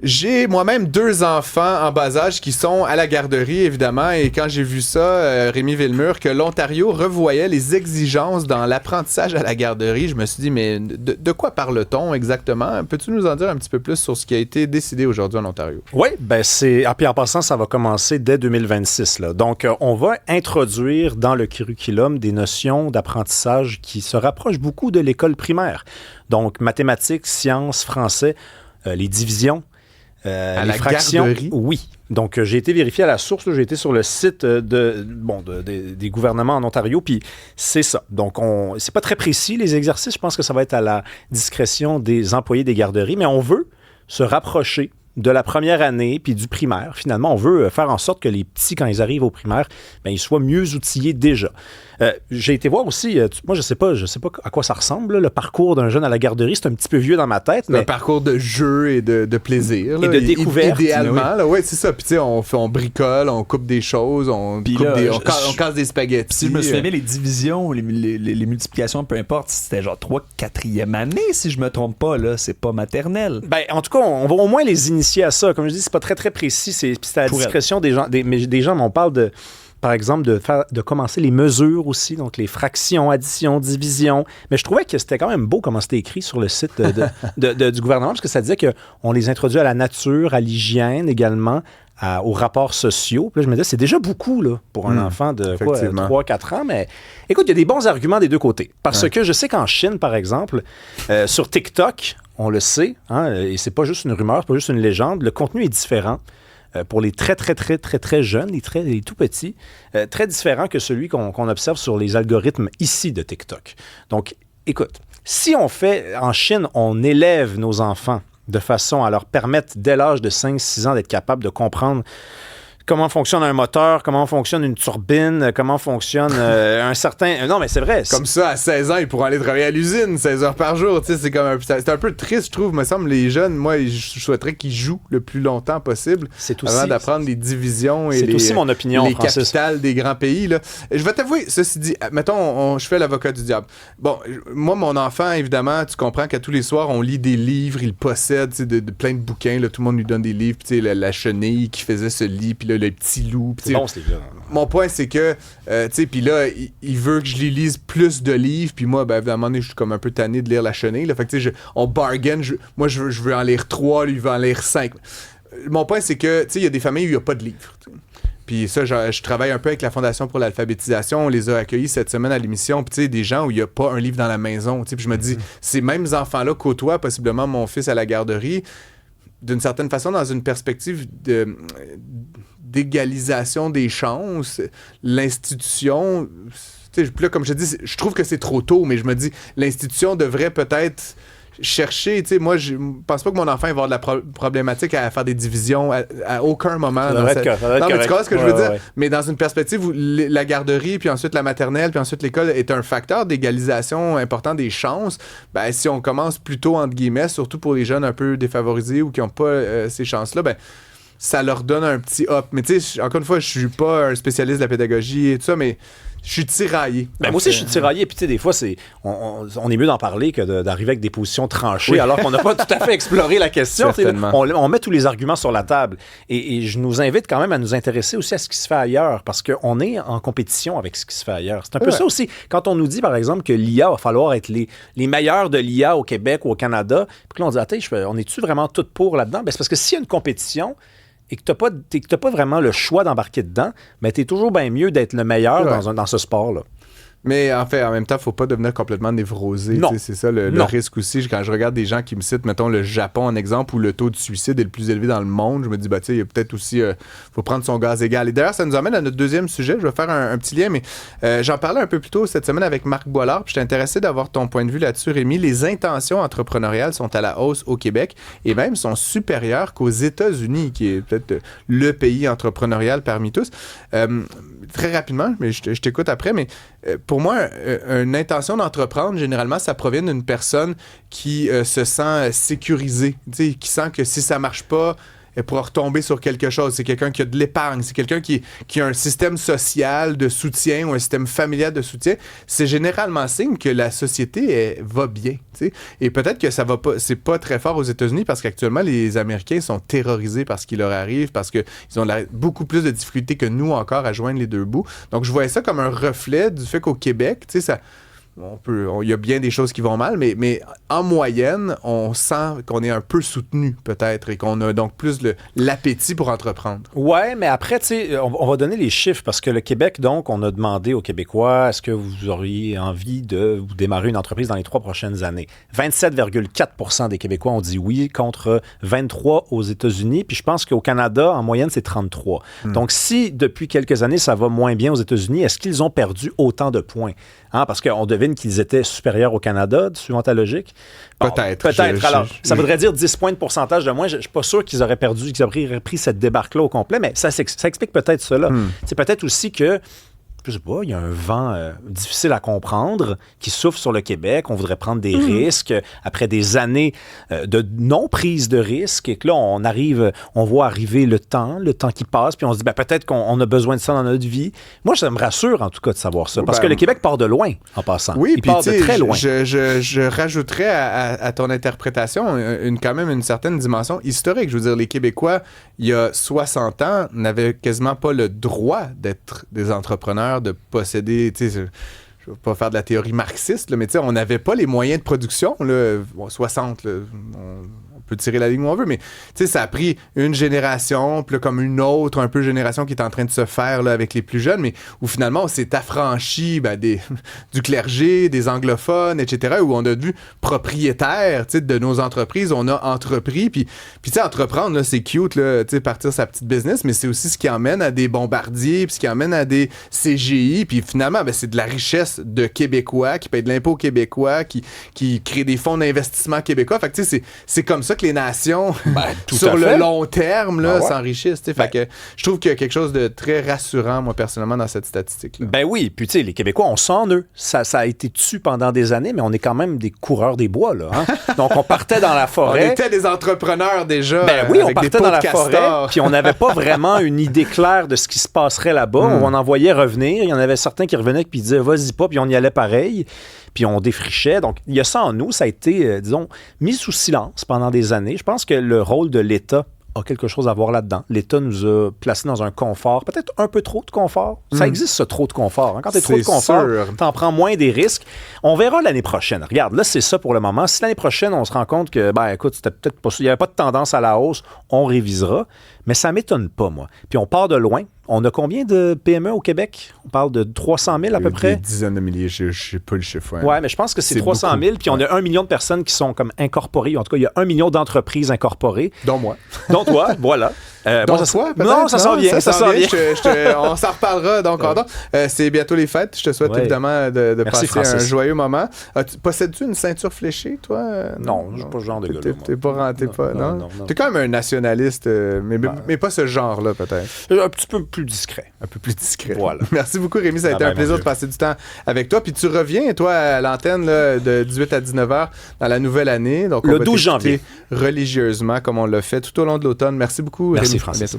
J'ai moi-même 2 enfants en bas âge qui sont à la garderie, évidemment, et quand j'ai vu ça, Rémi Villemur, que l'Ontario revoyait les exigences dans l'apprentissage à la garderie, je me suis dit, mais de quoi parle-t-on exactement? Peux-tu nous en dire un petit peu plus sur ce qui a été décidé aujourd'hui en Ontario? Oui, ben c'est... puis en passant, ça va commencer dès 2026. Là. Donc, on va introduire dans le curriculum des notions d'apprentissage qui se rapprochent beaucoup de l'école primaire. Donc, mathématiques, sciences, français, les divisions, à les la fractions. garderie? Oui. Donc, j'ai été vérifié à la source. Là, j'ai été sur le site des gouvernements en Ontario, puis c'est ça. Donc, c'est pas très précis, les exercices. Je pense que ça va être à la discrétion des employés des garderies, mais on veut se rapprocher de la première année puis du primaire. Finalement, on veut faire en sorte que les petits, quand ils arrivent au primaire, ils soient mieux outillés déjà. J'ai été voir aussi, moi, je sais pas à quoi ça ressemble, là, le parcours d'un jeune à la garderie. C'est un petit peu vieux dans ma tête. Mais un parcours de jeu et de plaisir. Et là, de découverte. Idéalement, oui, c'est ça. Puis tu sais, on bricole, on coupe des choses, on casse des spaghettis. Si je me souviens bien, les divisions, les multiplications, peu importe, c'était genre 3e, 4e année, si je me trompe pas, là, c'est pas maternel. En tout cas, on va au moins les initier à ça. Comme je dis, c'est pas très, très précis. C'est à la discrétion des gens. Des gens, on parle par exemple, de commencer les mesures aussi, donc les fractions, additions, divisions. Mais je trouvais que c'était quand même beau comment c'était écrit sur le site du gouvernement, parce que ça disait qu'on les introduit à la nature, à l'hygiène également, aux rapports sociaux. Puis là, je me disais, c'est déjà beaucoup là, pour un enfant de 3-4 ans. Mais écoute, il y a des bons arguments des deux côtés. Parce que je sais qu'en Chine, par exemple, sur TikTok, on le sait, et c'est pas juste une rumeur, c'est pas juste une légende, le contenu est différent. Pour les très, très, très, très, très jeunes, les tout petits, très différent que celui qu'on observe sur les algorithmes ici de TikTok. Donc, écoute, si en Chine, on élève nos enfants de façon à leur permettre, dès l'âge de 5-6 ans, d'être capable de comprendre comment fonctionne un moteur, comment fonctionne une turbine, comment fonctionne un certain... Non, mais c'est vrai. Comme ça, à 16 ans, ils pourront aller travailler à l'usine 16 heures par jour. Tu sais, c'est un peu triste, je trouve. Me semble, les jeunes, moi, je souhaiterais qu'ils jouent le plus longtemps possible avant d'apprendre les divisions et aussi mon opinion, les Francis. capitales des grands pays. Là. Je vais t'avouer, ceci dit, mettons, je fais l'avocat du diable. Bon, moi, mon enfant, évidemment, tu comprends qu'à tous les soirs, on lit des livres, il possède de plein de bouquins. Là, tout le monde lui donne des livres. Tu sais, la chenille qui faisait ce lit, puis là, le petit loup. C'est bon, c'est bien. Mon point, c'est que, tu sais, puis là, il veut que je lui lise plus de livres, puis moi, évidemment, je suis comme un peu tanné de lire la chenille. Là, fait que, tu sais, on bargain. Moi, je veux en lire 3, lui, il veut en lire 5. Mon point, c'est que, tu sais, il y a des familles où il n'y a pas de livres. T'sais. Puis ça, je travaille un peu avec la Fondation pour l'alphabétisation. On les a accueillis cette semaine à l'émission. Puis tu sais, des gens où il n'y a pas un livre dans la maison. Puis je me dis, ces mêmes enfants-là côtoient possiblement mon fils à la garderie, d'une certaine façon, dans une perspective d'égalisation des chances. L'institution... Puis là, comme je te dis, je trouve que c'est trop tôt, mais je me dis, l'institution devrait peut-être... chercher, tu sais, moi, je pense pas que mon enfant va avoir de la problématique à faire des divisions à aucun moment. Ça devrait être non, mais tu vois ce que je veux dire? Ouais. Mais dans une perspective où la garderie, puis ensuite la maternelle, puis ensuite l'école est un facteur d'égalisation important des chances, si on commence plus tôt, entre guillemets, surtout pour les jeunes un peu défavorisés ou qui n'ont pas ces chances-là, ça leur donne un petit hop. Mais tu sais, encore une fois, je suis pas un spécialiste de la pédagogie et tout ça, mais je suis tiraillé. Moi aussi, je suis tiraillé. Puis, tu sais, des fois, on est mieux d'en parler que d'arriver avec des positions tranchées, alors qu'on n'a pas tout à fait exploré la question. On met tous les arguments sur la table. Et je nous invite quand même à nous intéresser aussi à ce qui se fait ailleurs, parce qu'on est en compétition avec ce qui se fait ailleurs. C'est un peu ça aussi. Quand on nous dit, par exemple, que l'IA va falloir être les meilleurs de l'IA au Québec ou au Canada, puis là, on dit, attends, on est-tu vraiment tout pour là-dedans? C'est parce que s'il y a une compétition... et que tu n'as pas vraiment le choix d'embarquer dedans, mais tu es toujours bien mieux d'être le meilleur dans ce sport-là. Mais en fait, en même temps, faut pas devenir complètement névrosé. C'est ça le risque aussi. Quand je regarde des gens qui me citent, mettons, le Japon en exemple, où le taux de suicide est le plus élevé dans le monde, je me dis, tu sais, il y a peut-être aussi... faut prendre son gaz égal. Et d'ailleurs, ça nous amène à notre deuxième sujet. Je vais faire un petit lien, mais j'en parlais un peu plus tôt cette semaine avec Marc Boilard, puis j'étais intéressé d'avoir ton point de vue là-dessus, Rémi. Les intentions entrepreneuriales sont à la hausse au Québec et même sont supérieures qu'aux États-Unis, qui est peut-être le pays entrepreneurial parmi tous. Très rapidement, mais je t'écoute après, mais pour moi, une intention d'entreprendre, généralement, ça provient d'une personne qui se sent sécurisée, qui sent que si ça marche pas, elle pourra retomber sur quelque chose. C'est quelqu'un qui a de l'épargne. C'est quelqu'un qui a un système social de soutien ou un système familial de soutien. C'est généralement signe que la société va bien. T'sais. Et peut-être que ça va pas, c'est pas très fort aux États-Unis parce qu'actuellement, les Américains sont terrorisés par ce qui leur arrive, parce qu'ils ont beaucoup plus de difficultés que nous encore à joindre les deux bouts. Donc, je voyais ça comme un reflet du fait qu'au Québec, tu sais, ça... Il y a bien des choses qui vont mal, mais en moyenne, on sent qu'on est un peu soutenu peut-être et qu'on a donc plus l'appétit pour entreprendre. Ouais, mais après, tu sais, on va donner les chiffres parce que le Québec, donc, on a demandé aux Québécois, est-ce que vous auriez envie de démarrer une entreprise dans les 3 prochaines années? 27,4% des Québécois ont dit oui contre 23 aux États-Unis. Puis je pense qu'au Canada, en moyenne, c'est 33. Donc, si depuis quelques années, ça va moins bien aux États-Unis, est-ce qu'ils ont perdu autant de points? Hein, parce qu'on devine qu'ils étaient supérieurs au Canada, suivant ta logique. Peut-être. Alors, ça voudrait dire 10 points de pourcentage de moins. Je ne suis pas sûr qu'ils auraient pris cette débarque-là au complet, mais ça explique peut-être cela. C'est peut-être aussi que, je sais pas, il y a un vent difficile à comprendre qui souffle sur le Québec. On voudrait prendre des risques après des années de non-prise de risques et que là, on voit arriver le temps qui passe, puis on se dit, peut-être qu'on a besoin de ça dans notre vie. Moi, ça me rassure, en tout cas, de savoir ça, parce que le Québec part de loin, en passant. Oui, il part de très loin. Je rajouterais à ton interprétation quand même une certaine dimension historique. Je veux dire, les Québécois, il y a 60 ans, n'avaient quasiment pas le droit d'être des entrepreneurs, de posséder, tu sais, je ne vais pas faire de la théorie marxiste, là, mais tu sais, on n'avait pas les moyens de production, là, 60, là, on peut tirer la ligne où on veut, mais tu sais, ça a pris une génération, puis là, comme une autre, un peu génération qui est en train de se faire là, avec les plus jeunes, mais où finalement on s'est affranchi du clergé, des anglophones, etc., où on a devenu propriétaire de nos entreprises, on a entrepris, puis tu sais, entreprendre, là, c'est cute, là, partir sa petite business, mais c'est aussi ce qui emmène à des bombardiers, puis ce qui emmène à des CGI, puis finalement, c'est de la richesse de Québécois qui payent de l'impôt québécois, qui créent des fonds d'investissement québécois. Fait que tu sais, c'est comme ça que les nations, sur le long terme, là, s'enrichissent. Fait que je trouve qu'il y a quelque chose de très rassurant, moi, personnellement, dans cette statistique-là. Ben oui, puis tu sais, les Québécois, on sent eux. Ça a été tué pendant des années, mais on est quand même des coureurs des bois, là. Hein? Donc, on partait dans la forêt. On était des entrepreneurs déjà. Ben oui, on partait dans la forêt, puis on n'avait pas vraiment une idée claire de ce qui se passerait là-bas. On en voyait revenir. Il y en avait certains qui revenaient et qui disaient, vas-y pas, puis on y allait pareil. Puis on défrichait. Donc, il y a ça en nous. Ça a été, disons, mis sous silence pendant des années. Je pense que le rôle de l'État a quelque chose à voir là-dedans. L'État nous a placés dans un confort, peut-être un peu trop de confort. Ça existe, ce trop de confort. Hein? Quand tu es trop de confort, tu en prends moins des risques. On verra l'année prochaine. Regarde, là, c'est ça pour le moment. Si l'année prochaine, on se rend compte que, écoute, c'était peut-être pas, il n'y avait pas de tendance à la hausse, on révisera. Mais ça ne m'étonne pas, moi. Puis on part de loin. On a combien de PME au Québec? On parle de 300 000 à peu près? Des dizaines de milliers, je ne sais pas le chiffre. Oui, mais je pense que c'est 300 000. Puis on a 1 million de personnes qui sont comme incorporées. En tout cas, il y a 1 million d'entreprises incorporées. Dont moi. Dont toi, voilà. Donc toi, peut-être? Non, ça s'en vient. Ça s'en vient. On s'en reparlera. Donc, c'est bientôt les fêtes. Je te souhaite évidemment de passer un joyeux moment. Possèdes-tu une ceinture fléchée, toi? Non, je ne suis pas ce genre de gars-là. T'es pas rentré, non? T'es quand même un nationaliste, mais pas ce genre-là, peut-être. Un petit peu plus discret. Un peu plus discret. Voilà. Merci beaucoup, Rémi. Ça a été un plaisir de passer du temps avec toi. Puis tu reviens, toi, à l'antenne là, de 18 à 19h dans la nouvelle année. Donc, le 12 janvier. Religieusement, comme on l'a fait tout au long de l'automne. Merci beaucoup, Rémi. Merci, Francis.